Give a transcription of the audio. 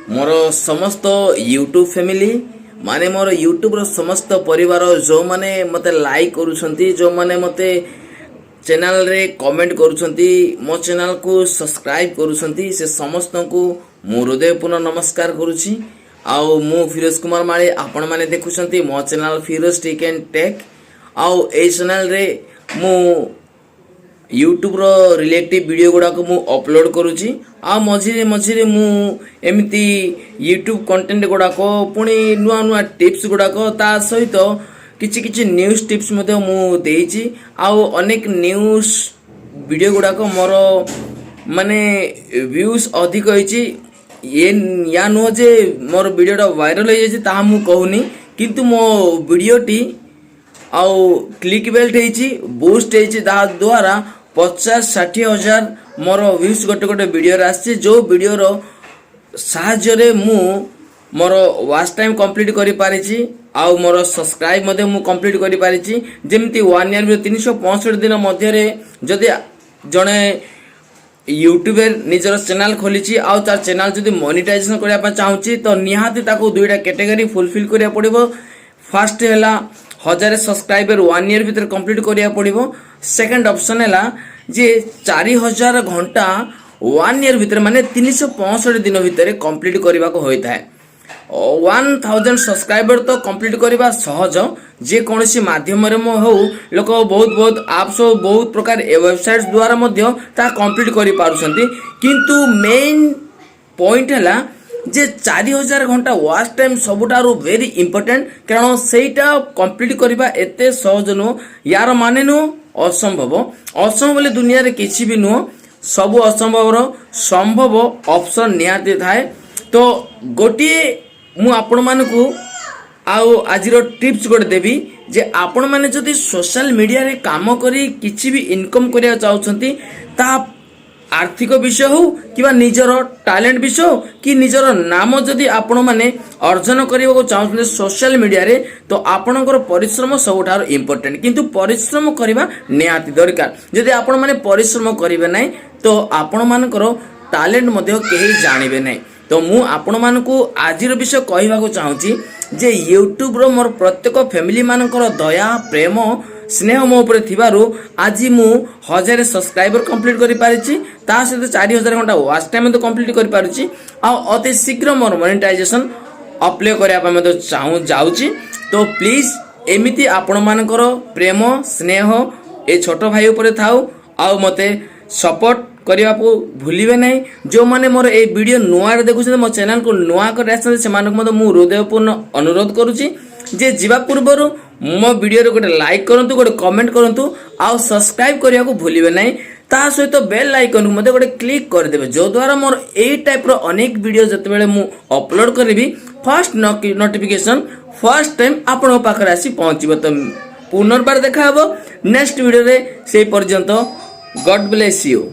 मोर समस्त YouTube family माने मोर YouTube रो समस्त परिवार जो माने मते लाइक करूछंती जो माने मते चैनल रे कमेंट करूछंती मो चैनल को सब्सक्राइब करूछंती से समस्त को मु हृदयपूर्ण नमस्कार करूछी। आउ मु फिरोज कुमार माळे आपण माने देखुछंती मो channel Firoz tech and tech. आउ ए चैनल रे मु यूट्यूब रो रिलेटिव वीडियो गुडा को मु अपलोड करूची। आ मझिरे मझिरे मु एमिति यूट्यूब कंटेंट गुडा को पुणी नुआ नुआ टिप्स गुडा को ता सहित किछि किछि न्यूज टिप्स मध्ये मु देइची। आ अनेक न्यूज वीडियो गुडा को मोर माने व्यूज अधिक होइची। ये या नो जे मोर वीडियोटा वायरल हो जाइछि ता मु कहूनी, किंतु मो वीडियोटी आउ क्लिक बेल्ट होइछि बूस्ट होइछि ता द्वारा 50-60 हजार मोर व्यूज गोटे गोटे वीडियो आछि। जो वीडियो रो साहाय्य रे मु मोर वॉच टाइम कंप्लीट करि पारिछि आउ मोर सब्सक्राइब मध्ये मु कंप्लीट करि पारिछि। जेमति 1 ईयर में 365 दिन मध्य रे जदि जणे यूट्यूबर निजर चैनल खोली आउ तार चैनल जदि मोनेटाइजेशन करिया पा चाहूची तो निहाती ताको दुईटा कैटेगरी फुलफिल करिया पड़िबो। फर्स्ट हैला 1000 सब्सक्राइबर 1 ईयर भीतर कंप्लीट करिया पड़िबो। सेकंड ऑप्शन हैला जे 4000 घंटा 1 ईयर भीतर माने 365 दिन भीतर कंप्लीट करबा को होइता है। 1000 सब्सक्राइबर तो कंप्लीट करबा सहज, जे कोनसी माध्यम रे मो हो लोक बहुत बहुत एप्स बहुत प्रकार वेबसाइट्स द्वारा मध्य ता कंप्लीट करि पारुछंती। किंतु मेन पॉइंट हैला जे 4000 घंटा वॉच टाइम सबुठारु वेरी इंपोर्टेंट, कारण सेटा कंप्लीट करबा एते सहज नो। यार माने नो असंभव असंभव बोले दुनिया रे किछि भी नो, सब असंभव रो संभव ऑप्शन निहाती थाए। तो गोटे मु आपण मानकू आउ आज टिप्स गोटे देवी जे आपण माने जदि सोशल मीडिया रे काम करी किछि भी इनकम करिया चाहउछंती ता आर्थिक विषय हो कि निजर टैलेंट विषय हो कि निजर नाम जदि आपण माने अर्जन करबा को चाहउछंती सोशल मीडिया रे तो आपणकर परिश्रम सबुठार इंपोर्टेंट, किंतु परिश्रम करबा निहाती दरकार। जदि आपण माने परिश्रम करिवे नै तो आपण मानकर टैलेंट मध्ये केही जानिबे नै। तो मु आपण मानकू आजिर विषय कहबा को चाहूची जे यूट्यूब रो मोर प्रत्येक फैमिली मानकर दया प्रेम स्नेह मो ऊपर थिबारु आज मु 1000 सब्सक्राइबर कंप्लीट करि पारिछि, ता सहित 4000 घंटा वॉच टाइम तो कंप्लीट करि पारुछि। आ अति शीघ्र मोर मोनेटाइजेशन अप्लाई करिया पा मते चाहू जाउछि। तो प्लीज एमिति आपण मानकर प्रेम स्नेह ए छोट भाई ऊपर थाउ आ मते सपोर्ट करिया को भूलिबे नै। जो माने मोर ए वीडियो नुआ रे देखुछन मो चैनल को नुआ कर आछन से मानक मते मु हृदयपूर्ण अनुरोध करूची जे जीवा पूर्व मो वीडियो रे गोटे लाइक करंतु गोटे कमेंट करंतु आ सब्सक्राइब करिया को भूलिबे नै। ता सहित बेल आइकन मते गोटे क्लिक कर देबे जो द्वारा मोर ए टाइप रो अनेक वीडियो जते बेले मु अपलोड करबी फर्स्ट नोटिफिकेशन फर्स्ट टाइम आपन पाखरे आसी पहुंचबो। तो पुनर्बार देखा हबो नेक्स्ट वीडियो रे। से पर्यंत गॉड ब्लेस यू।